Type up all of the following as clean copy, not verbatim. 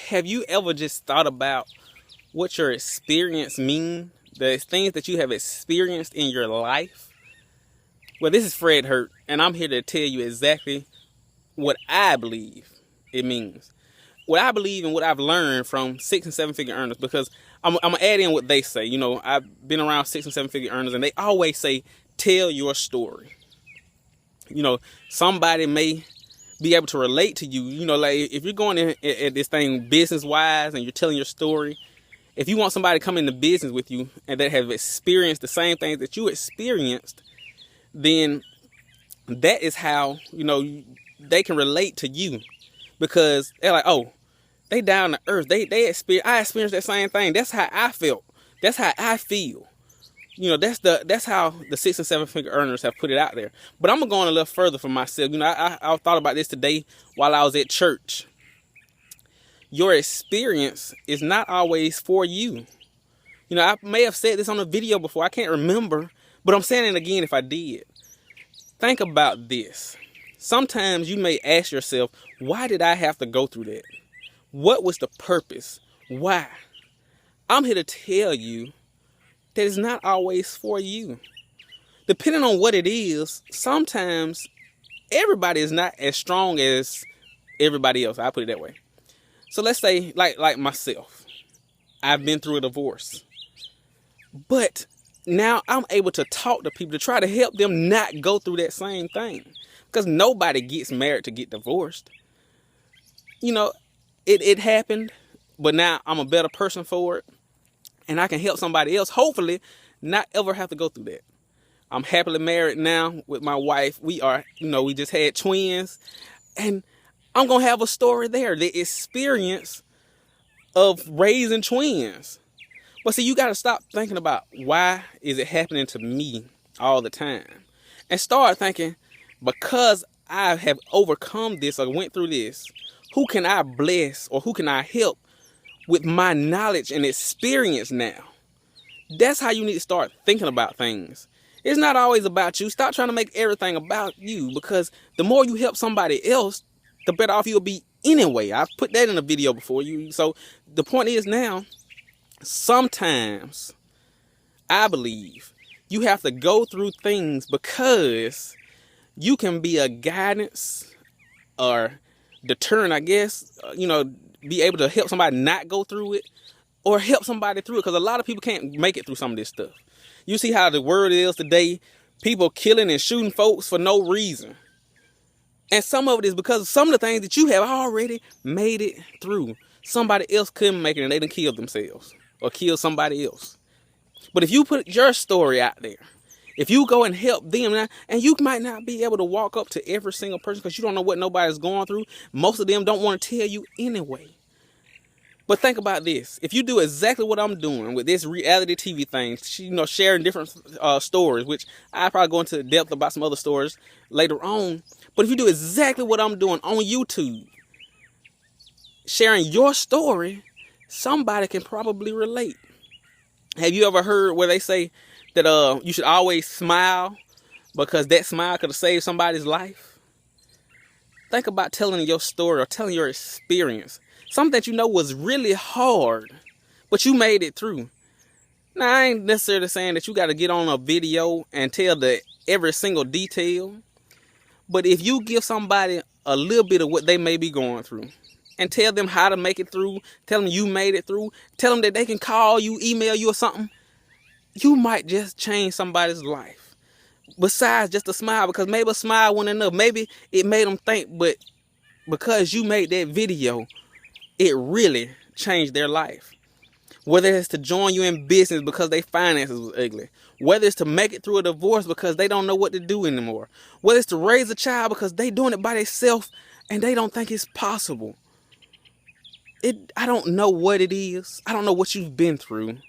have you ever just thought about what your experience mean? The things that you have experienced in your life? Well, this is Fred Hurt, and I'm here to tell you exactly what I believe it means. What I believe and what I've learned from 6 and 7 figure earners, because I'm gonna add in what they say. You know, I've been around 6 and 7 figure earners, and they always say, tell your story. You know, somebody may be able to relate to you. You know, like if you're going in at this thing business wise and you're telling your story, if you want somebody to come into business with you and that have experienced the same things that you experienced, then that is how, you know, they can relate to you, because they're like, oh, they down to earth. I experienced that same thing. That's how I felt. That's how I feel. You know, that's how the 6 and 7 figure earners have put it out there. But I'm gonna go on a little further for myself. You know, I thought about this today while I was at church. Your experience is not always for you. You know, I may have said this on a video before. I can't remember, but I'm saying it again if I did. Think about this. Sometimes you may ask yourself, why did I have to go through that? What was the purpose? Why? I'm here to tell you that it's not always for you. Depending on what it is, sometimes everybody is not as strong as everybody else. I put it that way. So let's say, like myself, I've been through a divorce, but now I'm able to talk to people to try to help them not go through that same thing, because nobody gets married to get divorced. You know, it happened, but now I'm a better person for it, and I can help somebody else, hopefully, not ever have to go through that. I'm happily married now with my wife. We just had twins, and I'm going to have a story there, the experience of raising twins. But see, you got to stop thinking about why is it happening to me all the time, and start thinking, because I have overcome this or went through this, who can I bless or who can I help with my knowledge and experience now? That's how you need to start thinking about things. It's not always about you. Stop trying to make everything about you, because the more you help somebody else, the better off you'll be anyway. I've put that in a video before you. So the point is now, sometimes I believe you have to go through things because you can be a guidance or deterrent, I guess, be able to help somebody not go through it, or help somebody through it, because a lot of people can't make it through some of this stuff. You see how the word is today, people killing and shooting folks for no reason. And some of it is because of some of the things that you have already made it through. Somebody else couldn't make it and they done killed themselves or killed somebody else. But if you put your story out there, if you go and help them, and you might not be able to walk up to every single person because you don't know what nobody's going through. Most of them don't want to tell you anyway. But think about this. If you do exactly what I'm doing with this reality TV thing, sharing different stories, which I'll probably go into depth about some other stories later on. But if you do exactly what I'm doing on YouTube, sharing your story, somebody can probably relate. Have you ever heard where they say that you should always smile because that smile could have saved somebody's life? Think about telling your story or telling your experience. Something that you know was really hard, but you made it through. Now, I ain't necessarily saying that you got to get on a video and tell every single detail. But if you give somebody a little bit of what they may be going through and tell them how to make it through, tell them you made it through, tell them that they can call you, email you or something, you might just change somebody's life. Besides just a smile, because maybe a smile wasn't enough. Maybe it made them think, but because you made that video, it really changed their life. Whether it's to join you in business because their finances was ugly. Whether it's to make it through a divorce because they don't know what to do anymore. Whether it's to raise a child because they doing it by themselves and they don't think it's possible. I don't know what it is. I don't know what you've been through.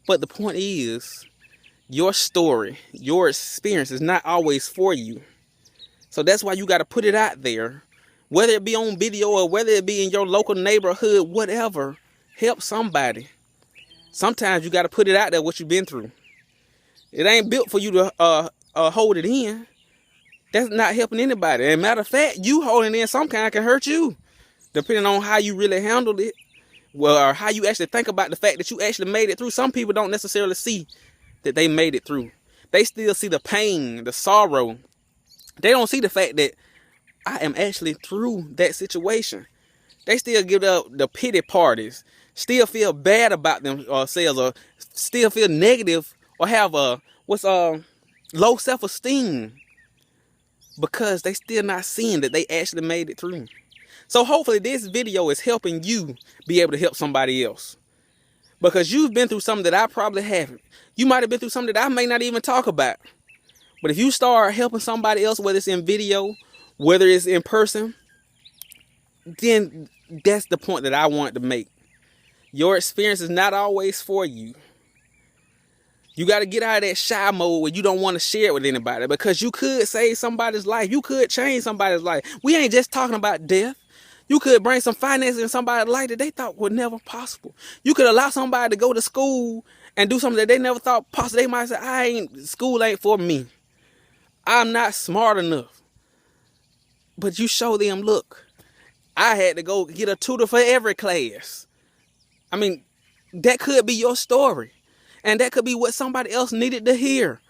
But the point is, your story, your experience is not always for you. So that's why you got to put it out there. Whether it be on video or whether it be in your local neighborhood, whatever, help somebody. Sometimes you got to put it out there what you've been through. It ain't built for you to hold it in. That's not helping anybody. And matter of fact, you holding in some kind can hurt you, depending on how you really handled it. or how you actually think about the fact that you actually made it through. Some people don't necessarily see that they made it through. They still see the pain, the sorrow. They don't see the fact that I am actually through that situation. They still give up the pity parties, still feel bad about themselves, or still feel negative, or have a low self-esteem, because they still not seeing that they actually made it through. So hopefully this video is helping you be able to help somebody else, because you've been through something that I probably haven't. You might have been through something that I may not even talk about. But if you start helping somebody else, whether it's in video, whether it's in person, then that's the point that I want to make. Your experience is not always for you. You got to get out of that shy mode where you don't want to share it with anybody, because you could save somebody's life. You could change somebody's life. We ain't just talking about death. You could bring some finances in somebody's life that they thought was never possible. You could allow somebody to go to school and do something that they never thought possible. They might say, school ain't for me. I'm not smart enough. But you show them, look, I had to go get a tutor for every class. I mean, that could be your story. And that could be what somebody else needed to hear.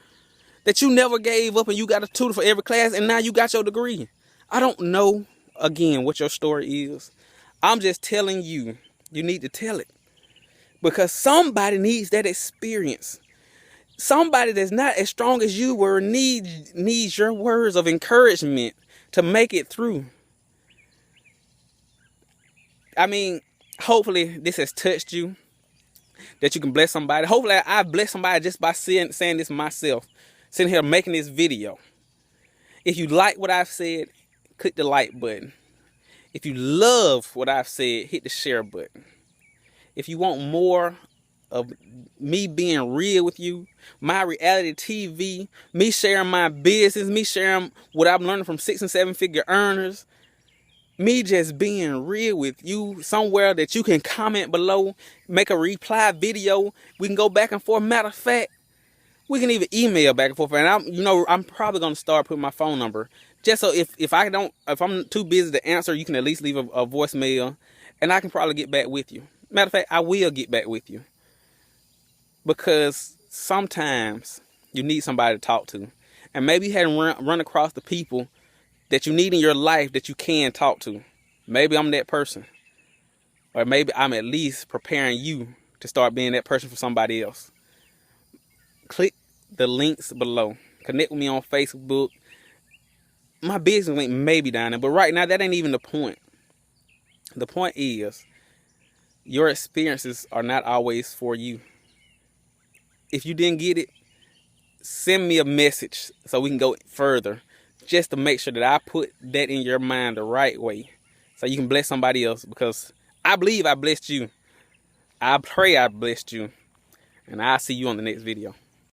That you never gave up and you got a tutor for every class and now you got your degree. I don't know, again, what your story is. I'm just telling you, you need to tell it. Because somebody needs that experience. Somebody that's not as strong as you were needs your words of encouragement to make it through. I mean, hopefully this has touched you, that you can bless somebody. Hopefully I bless somebody just by saying this myself, sitting here making this video. If you like what I've said, click the like button. If you love what I've said, hit the share button. If you want more of me being real with you, my reality TV, me sharing my business, me sharing what I'm learning from 6- and 7-figure earners, me just being real with you, somewhere that you can comment below, make a reply video, we can go back and forth. Matter of fact, we can even email back and forth. And I'm probably gonna start putting my phone number, just so if I'm too busy to answer, you can at least leave a voicemail, and I can probably get back with you. Matter of fact, I will get back with you, because sometimes you need somebody to talk to, and maybe you hadn't run across the people that you need in your life that you can talk to. Maybe I'm that person, or maybe I'm at least preparing you to start being that person for somebody else. Click the links below. Connect with me on Facebook. My business link may be down there, but right now that ain't even the point. The point is, your experiences are not always for you. If you didn't get it, send me a message so we can go further, just to make sure that I put that in your mind the right way, so you can bless somebody else, because I believe I blessed you. I pray I blessed you, and I'll see you on the next video.